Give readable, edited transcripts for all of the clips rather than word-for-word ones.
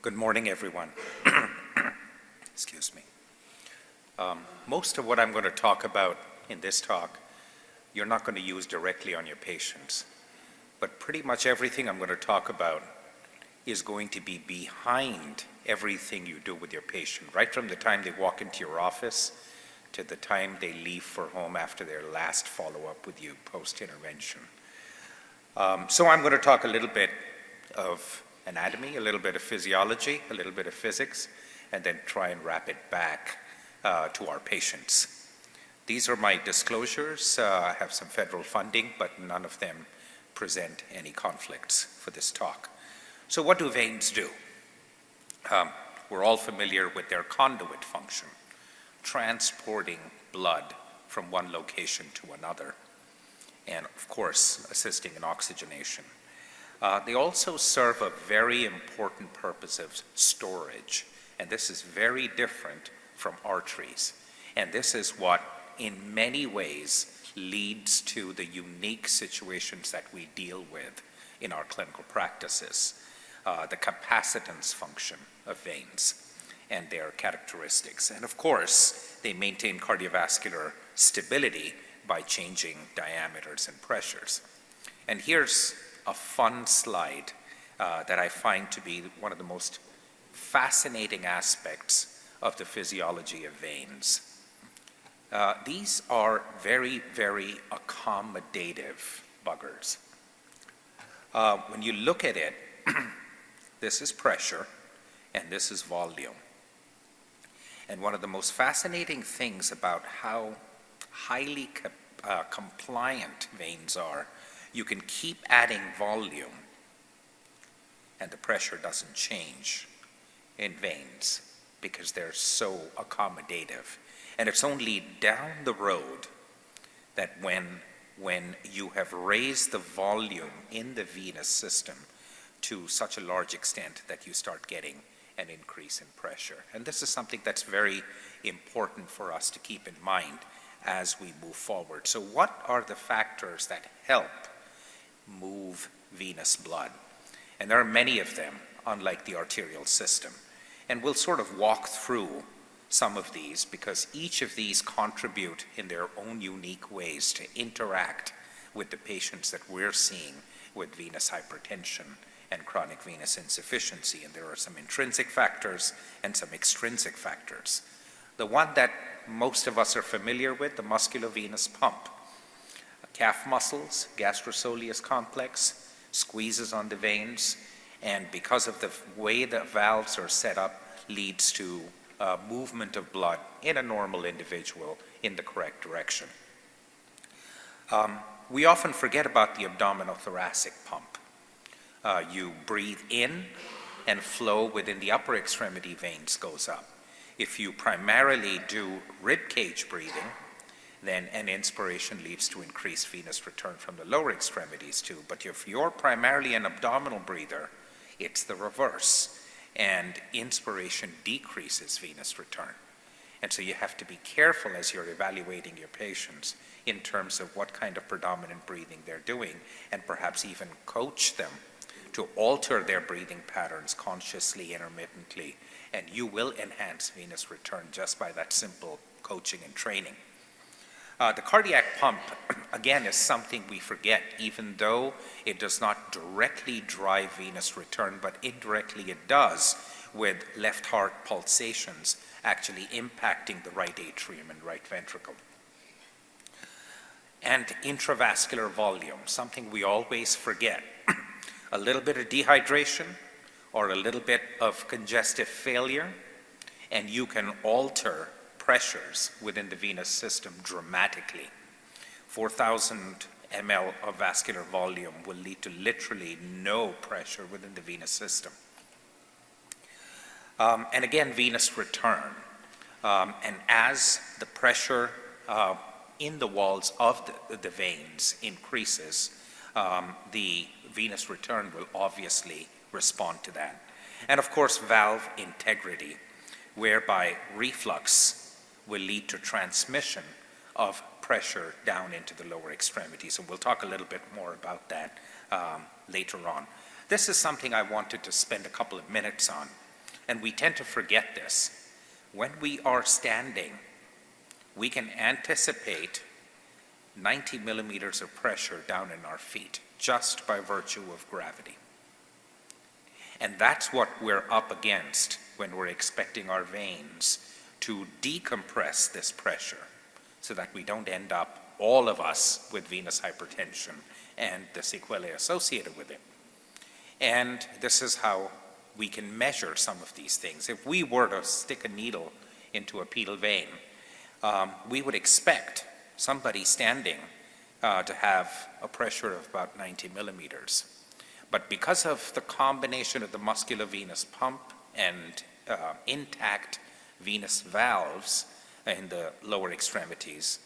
Good morning, everyone. Excuse me. Most of what I'm going to talk about in this talk, you're not going to use directly on your patients. But pretty much everything I'm going to talk about is going to be behind everything you do with your patient, right from the time they walk into your office to the time they leave for home after their last follow-up with you post-intervention. So I'm going to talk a little bit of anatomy, a little bit of physiology, a little bit of physics, and then try and wrap it back to our patients. These are my disclosures. I have some federal funding, but none of them present any conflicts for this talk. So what do veins do? We're all familiar with their conduit function, transporting blood from one location to another, and of course, assisting in oxygenation. They also serve a very important purpose of storage, and this is very different from arteries. And this is what, in many ways, leads to the unique situations that we deal with in our clinical practices, the capacitance function of veins and their characteristics. And of course, they maintain cardiovascular stability by changing diameters and pressures. And here's a fun slide that I find to be one of the most fascinating aspects of the physiology of veins. These are very, very accommodative buggers. When you look at it, this is pressure and this is volume. And one of the most fascinating things about how highly compliant veins are, you can keep adding volume and the pressure doesn't change in veins because they're so accommodative. And it's only down the road that when you have raised the volume in the venous system to such a large extent that you start getting an increase in pressure. And this is something that's very important for us to keep in mind as we move forward. So what are the factors that help move venous blood? And there are many of them, unlike the arterial system. And we'll sort of walk through some of these because each of these contribute in their own unique ways to interact with the patients that we're seeing with venous hypertension and chronic venous insufficiency. And there are some intrinsic factors and some extrinsic factors. The one that most of us are familiar with, the musculovenous pump. Calf muscles, gastrosoleus complex, squeezes on the veins, and because of the way the valves are set up, leads to movement of blood in a normal individual in the correct direction. We often forget about the abdominothoracic pump. You breathe in and flow within the upper extremity veins goes up. If you primarily do rib cage breathing, then an inspiration leads to increased venous return from the lower extremities too. But if you're primarily an abdominal breather, it's the reverse. And inspiration decreases venous return. And so you have to be careful as you're evaluating your patients in terms of what kind of predominant breathing they're doing, and perhaps even coach them to alter their breathing patterns consciously, intermittently, and you will enhance venous return just by that simple coaching and training. The cardiac pump, again, is something we forget, even though it does not directly drive venous return, but indirectly it does, with left heart pulsations actually impacting the right atrium and right ventricle. And intravascular volume, something we always forget. A little bit of dehydration or a little bit of congestive failure, and you can alter pressures within the venous system dramatically. 4,000 ml of vascular volume will lead to literally no pressure within the venous system. And again, venous return. And as the pressure in the walls of the veins increases, the venous return will obviously respond to that. And of course, valve integrity, whereby reflux will lead to transmission of pressure down into the lower extremities. And we'll talk a little bit more about that later on. This is something I wanted to spend a couple of minutes on And we tend to forget this. When we are standing, we can anticipate 90 millimeters of pressure down in our feet just by virtue of gravity. And that's what we're up against when we're expecting our veins to decompress this pressure so that we don't end up, all of us, with venous hypertension and the sequelae associated with it. And this is how we can measure some of these things. If we were to stick a needle into a pedal vein, we would expect somebody standing to have a pressure of about 90 millimeters. But because of the combination of the musculovenous pump and intact venous valves in the lower extremities,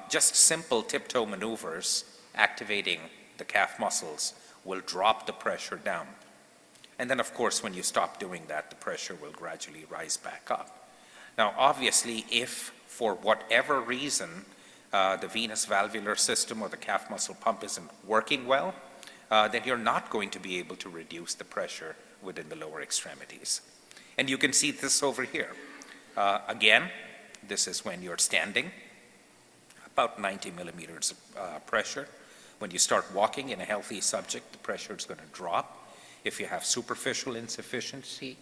just simple tiptoe maneuvers activating the calf muscles will drop the pressure down. And then, of course, when you stop doing that, the pressure will gradually rise back up. Now, obviously, if for whatever reason the venous valvular system or the calf muscle pump isn't working well, then you're not going to be able to reduce the pressure within the lower extremities. And you can see this over here. Again, this is when you're standing, about 90 millimeters of pressure. When you start walking in a healthy subject, the pressure is going to drop. If you have superficial insufficiency,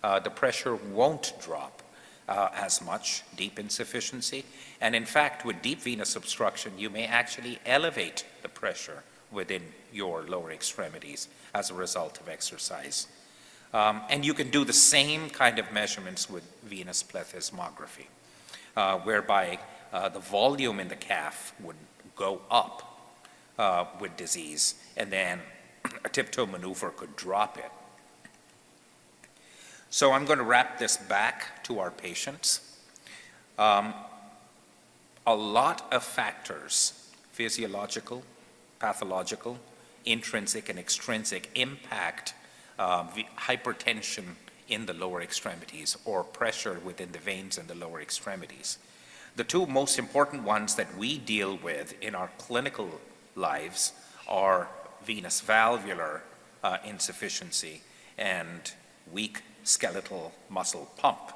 the pressure won't drop as much, deep insufficiency. And in fact, with deep venous obstruction, you may actually elevate the pressure within your lower extremities as a result of exercise. And you can do the same kind of measurements with venous plethysmography, whereby the volume in the calf would go up with disease, and then a tiptoe maneuver could drop it. So I'm going to wrap this back to our patients. A lot of factors, physiological, pathological, intrinsic and extrinsic, impact hypertension in the lower extremities or pressure within the veins in the lower extremities. The two most important ones that we deal with in our clinical lives are venous valvular insufficiency and weak skeletal muscle pump,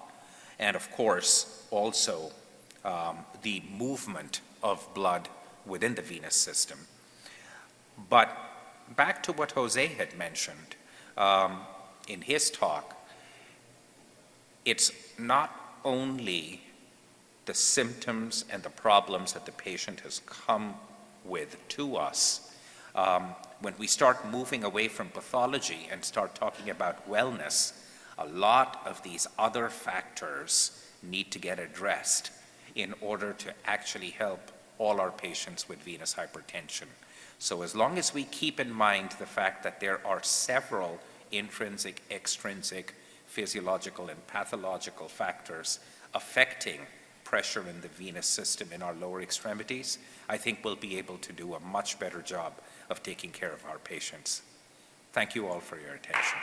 and of course also the movement of blood within the venous system. But back to what Jose had mentioned in his talk, it's not only the symptoms and the problems that the patient has come with to us. When we start moving away from pathology and start talking about wellness, a lot of these other factors need to get addressed in order to actually help all our patients with venous hypertension. So as long as we keep in mind the fact that there are several intrinsic, extrinsic, physiological, and pathological factors affecting pressure in the venous system in our lower extremities, I think we'll be able to do a much better job of taking care of our patients. Thank you all for your attention.